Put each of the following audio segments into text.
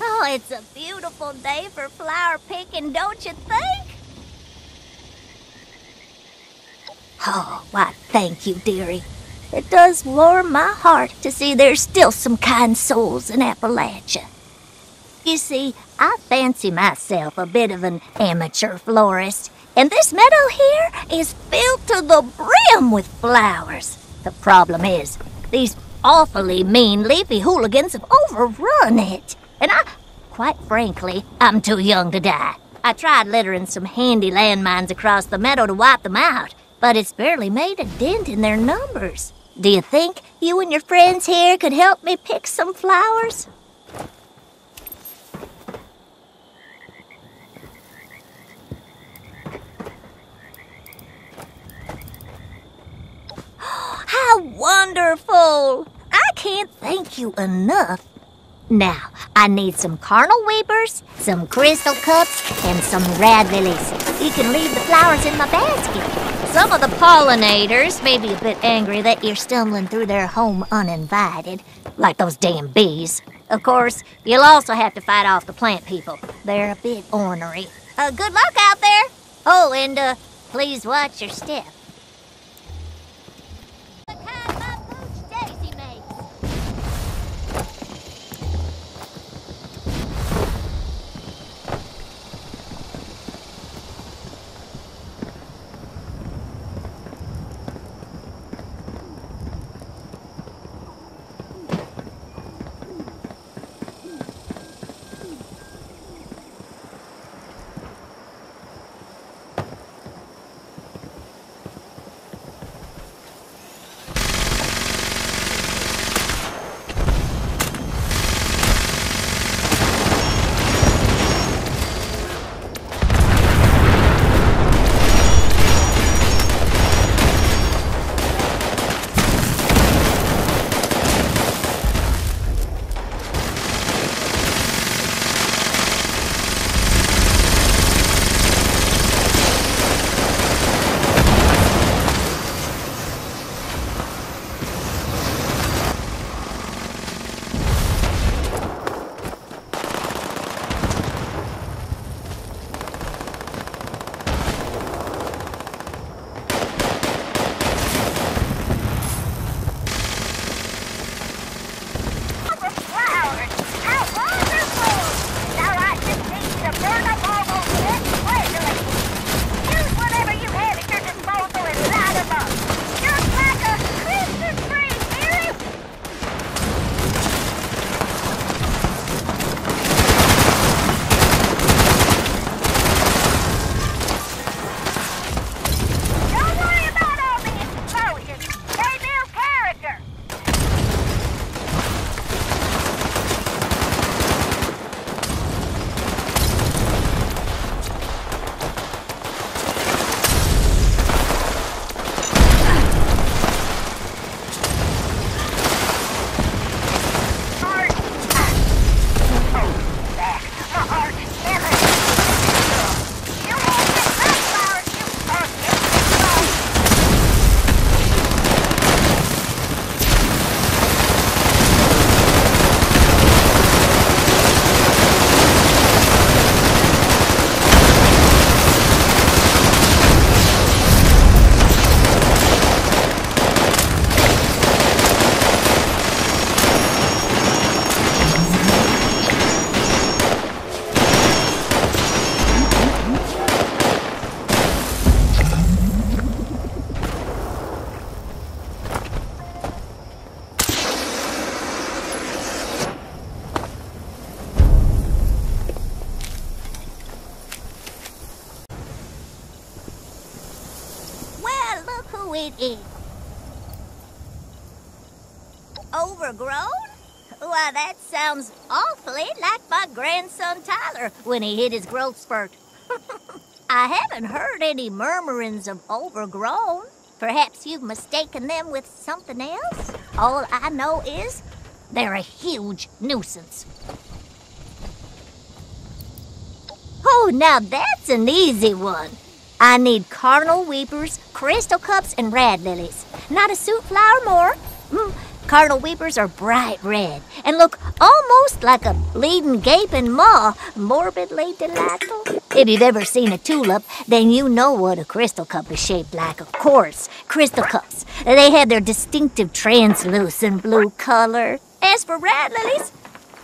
Oh, it's a beautiful day for flower picking, don't you think? Oh, why, thank you, dearie. It does warm my heart to see there's still some kind souls in Appalachia. You see, I fancy myself a bit of an amateur florist, and this meadow here is filled to the brim with flowers. The problem is, these awfully mean leafy hooligans have overrun it. And quite frankly, I'm too young to die. I tried littering some handy landmines across the meadow to wipe them out, but it's barely made a dent in their numbers. Do you think you and your friends here could help me pick some flowers? How wonderful! I can't thank you enough. Now, I need some carnal weepers, some crystal cups, and some rad lilies. You can leave the flowers in my basket. Some of the pollinators may be a bit angry that you're stumbling through their home uninvited, like those damn bees. Of course, you'll also have to fight off the plant people. They're a bit ornery. Good luck out there! Oh, and please watch your step. It is. Overgrown? Why, that sounds awfully like my grandson Tyler when he hit his growth spurt. I haven't heard any murmurings of overgrown. Perhaps you've mistaken them with something else? All I know is they're a huge nuisance. Oh, now that's an easy one. I need carnal weepers, crystal cups, and rad lilies. Not a suit flower more. Cardinal weepers are bright red and look almost like a bleeding, gaping maw, morbidly delightful. If you've ever seen a tulip, then you know what a crystal cup is shaped like. Of course, crystal cups. They have their distinctive translucent blue color. As for red lilies,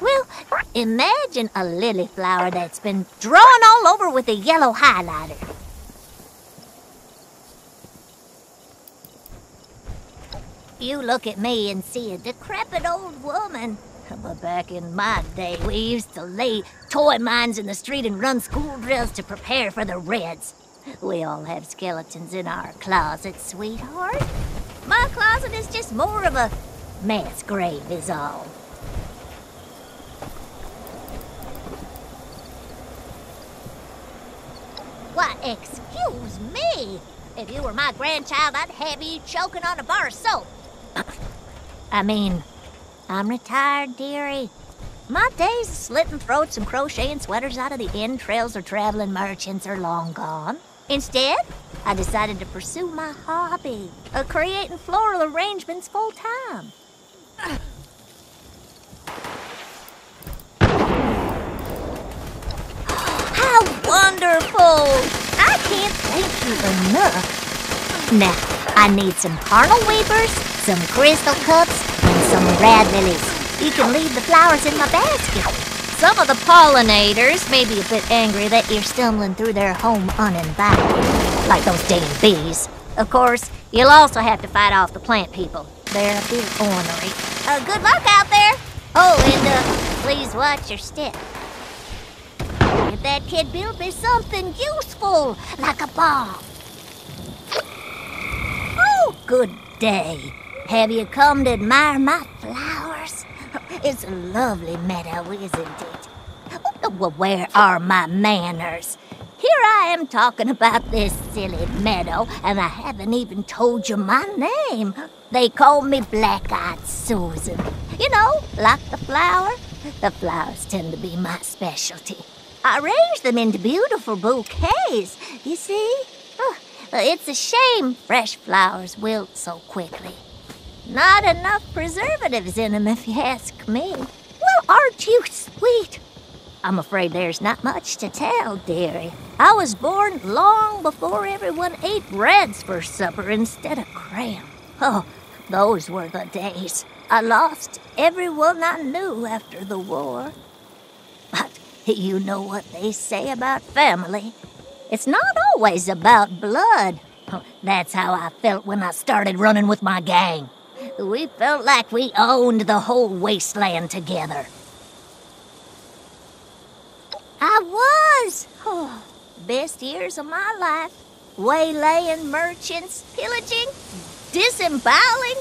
well, imagine a lily flower that's been drawn all over with a yellow highlighter. You look at me and see a decrepit old woman. But back in my day, we used to lay toy mines in the street and run school drills to prepare for the Reds. We all have skeletons in our closets, sweetheart. My closet is just more of a mass grave is all. Why, excuse me. If you were my grandchild, I'd have you choking on a bar of soap. I mean, I'm retired, dearie. My days of slitting throats and crocheting sweaters out of the entrails of traveling merchants are long gone. Instead, I decided to pursue my hobby of creating floral arrangements full-time. How wonderful! I can't thank you enough. Now, I need some carnal weepers, some crystal cups, and some rad lilies. You can leave the flowers in my basket. Some of the pollinators may be a bit angry that you're stumbling through their home uninvited, like those damn bees. Of course, you'll also have to fight off the plant people. They're a bit ornery. Good luck out there! Oh, and please watch your step. If that kid built me something useful, like a bomb. Oh, good day. Have you come to admire my flowers? It's a lovely meadow, isn't it? Well, where are my manners? Here I am talking about this silly meadow, and I haven't even told you my name. They call me Black-Eyed Susan. You know, like the flower. The flowers tend to be my specialty. I arrange them into beautiful bouquets, you see? It's a shame fresh flowers wilt so quickly. Not enough preservatives in them, if you ask me. Well, aren't you sweet? I'm afraid there's not much to tell, dearie. I was born long before everyone ate breads for supper instead of cram. Oh, those were the days. I lost everyone I knew after the war. But you know what they say about family. It's not always about blood. That's how I felt when I started running with my gang. We felt like we owned the whole wasteland together. I was! Oh, best years of my life. Waylaying merchants, pillaging, disemboweling.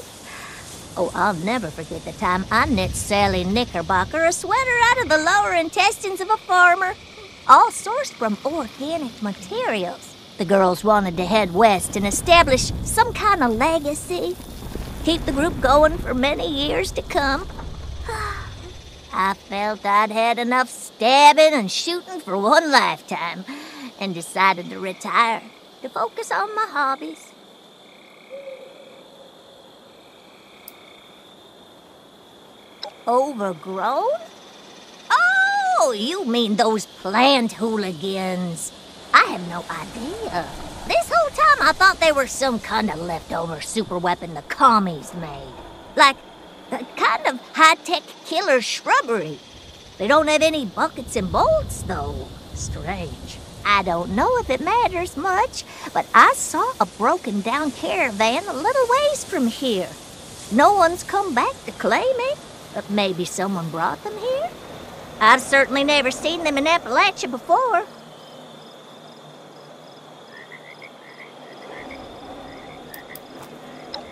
Oh, I'll never forget the time I knit Sally Knickerbocker a sweater out of the lower intestines of a farmer, all sourced from organic materials. The girls wanted to head west and establish some kind of legacy. Keep the group going for many years to come. I felt I'd had enough stabbing and shooting for one lifetime and decided to retire to focus on my hobbies. Overgrown? Oh, you mean those plant hooligans. I have no idea. This whole time I thought they were some kind of leftover superweapon the commies made. Like a kind of high-tech killer shrubbery. They don't have any buckets and bolts, though. Strange. I don't know if it matters much, but I saw a broken-down caravan a little ways from here. No one's come back to claim it, but maybe someone brought them here? I've certainly never seen them in Appalachia before.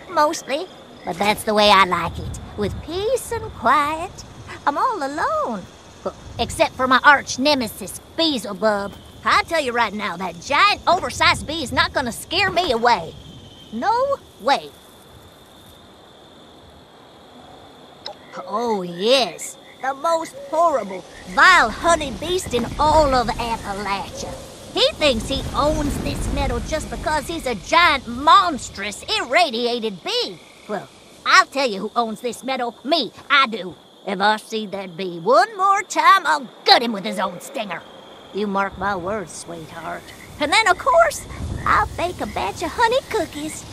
Mostly, but that's the way I like it. With peace and quiet. I'm all alone. Except for my arch nemesis, Beelzebub. I tell you right now, that giant oversized bee is not gonna scare me away. No way. Oh yes, the most horrible, vile honey beast in all of Appalachia. He thinks he owns this meadow just because he's a giant, monstrous, irradiated bee. Well, I'll tell you who owns this meadow. Me, I do. If I see that bee one more time, I'll gut him with his own stinger. You mark my words, sweetheart. And then, of course, I'll bake a batch of honey cookies.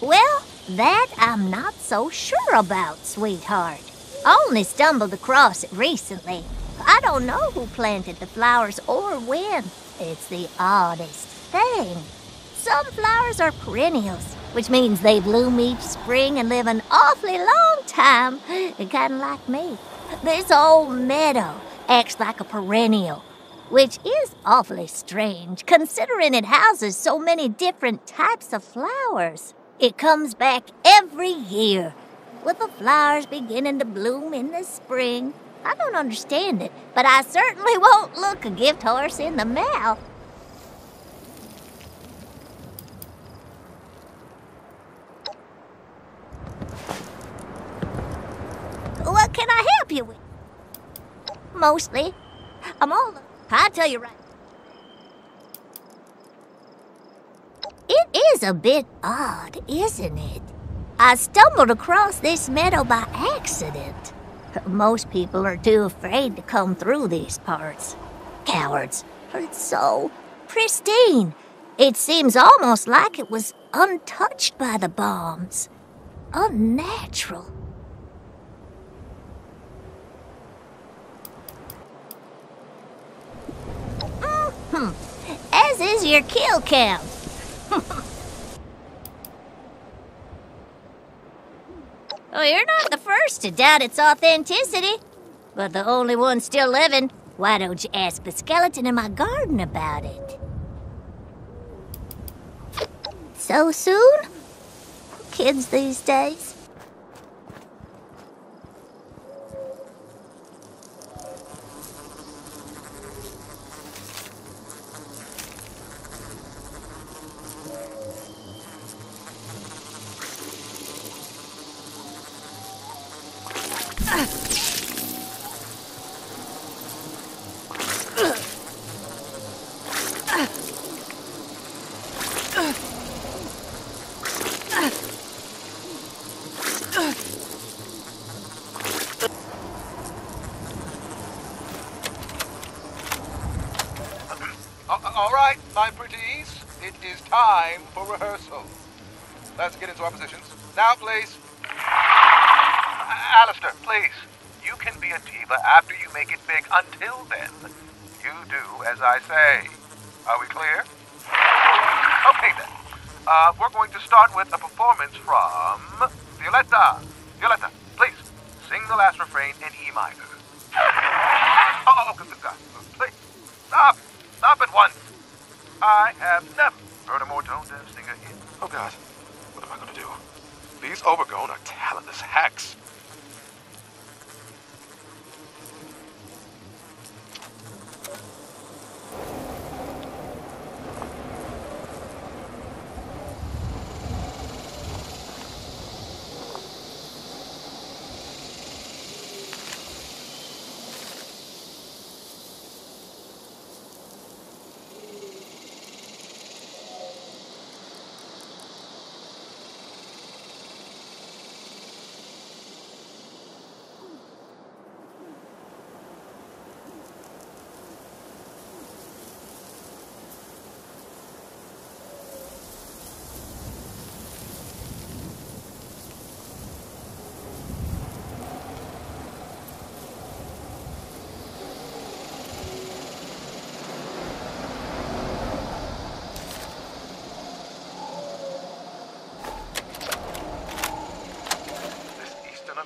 Well, that I'm not so sure about, sweetheart. I only stumbled across it recently. I don't know who planted the flowers or when. It's the oddest thing. Some flowers are perennials, which means they bloom each spring and live an awfully long time, kind of like me. This old meadow acts like a perennial, which is awfully strange, considering it houses so many different types of flowers. It comes back every year, with the flowers beginning to bloom in the spring. I don't understand it, but I certainly won't look a gift horse in the mouth. What can I help you with? Mostly. I'll tell you right. It is a bit odd, isn't it? I stumbled across this meadow by accident. Most people are too afraid to come through these parts. Cowards. It's so pristine. It seems almost like it was untouched by the bombs. Unnatural. As is your kill count. Oh, you're not the first to doubt its authenticity, but the only one still living. Why don't you ask the skeleton in my garden about it? So soon? Kids these days. All right, my pretties, it is time for rehearsal. Let's get into our positions. Now, please. Alistair, please. You can be a diva after you make it big. Until then, you do as I say. Are we clear? Okay, then. We're going to start with a performance from Violetta. Violetta, please, sing the last refrain in E minor. Please, stop. Stop at once. I have never heard a more tone-deaf singer in... Oh, God. What am I going to do? These overgrown are talentless hacks.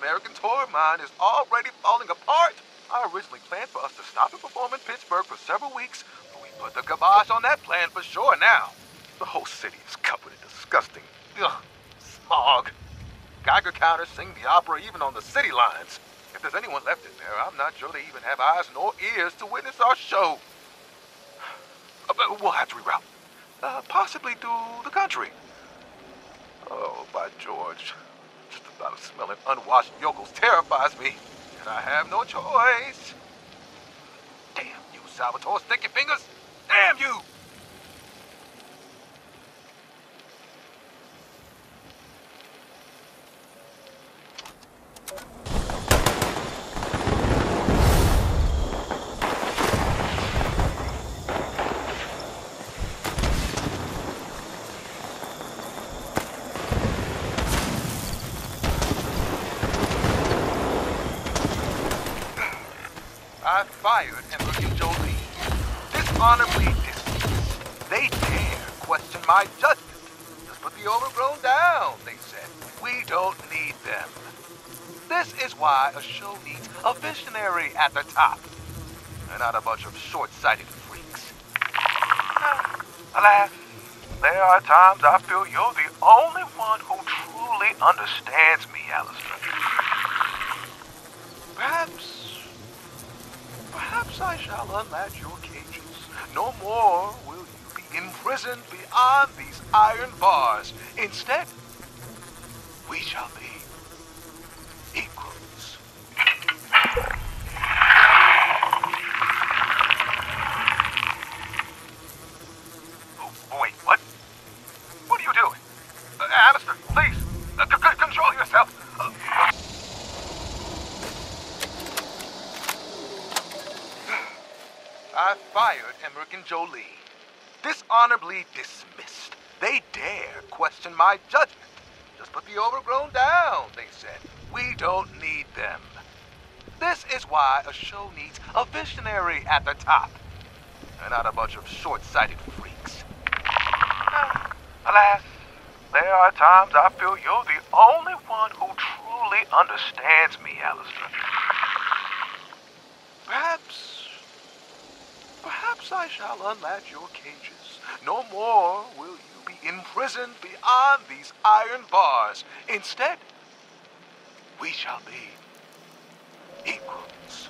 American tour of mine is already falling apart. I originally planned for us to stop and perform in Pittsburgh for several weeks, but we put the kibosh on that plan for sure now. The whole city is covered in disgusting, smog. Geiger counters sing the opera even on the city lines. If there's anyone left in there, I'm not sure they even have eyes nor ears to witness our show. But we'll have to reroute. Possibly through the country. Oh, by George. Just the thought of smelling unwashed yokels terrifies me, and I have no choice. Damn you, Salvatore, sticky fingers! Damn you! I fired Emmerich and Jolie. Dishonorably dismissed. They dare question my judgment. Just put the overgrown down, they said. We don't need them. This is why a show needs a visionary at the top, and not a bunch of short-sighted freaks. Alas, there are times I feel you're the only one who truly understands me, Alistair. Perhaps I shall unlatch your cages. No more will you be imprisoned beyond these iron bars. Instead, we shall be equals. Oh, wait, what? What are you doing? Alistair, please, control yourself. I fired Emmerich and Jolie. Dishonorably dismissed. They dare question my judgment. Just put the overgrown down, they said. We don't need them. This is why a show needs a visionary at the top, and not a bunch of short-sighted freaks. Alas, there are times I feel you're the only one who truly understands me, Alistair. Perhaps I shall unlatch your cages. No more will you be imprisoned beyond these iron bars. Instead, we shall be equals.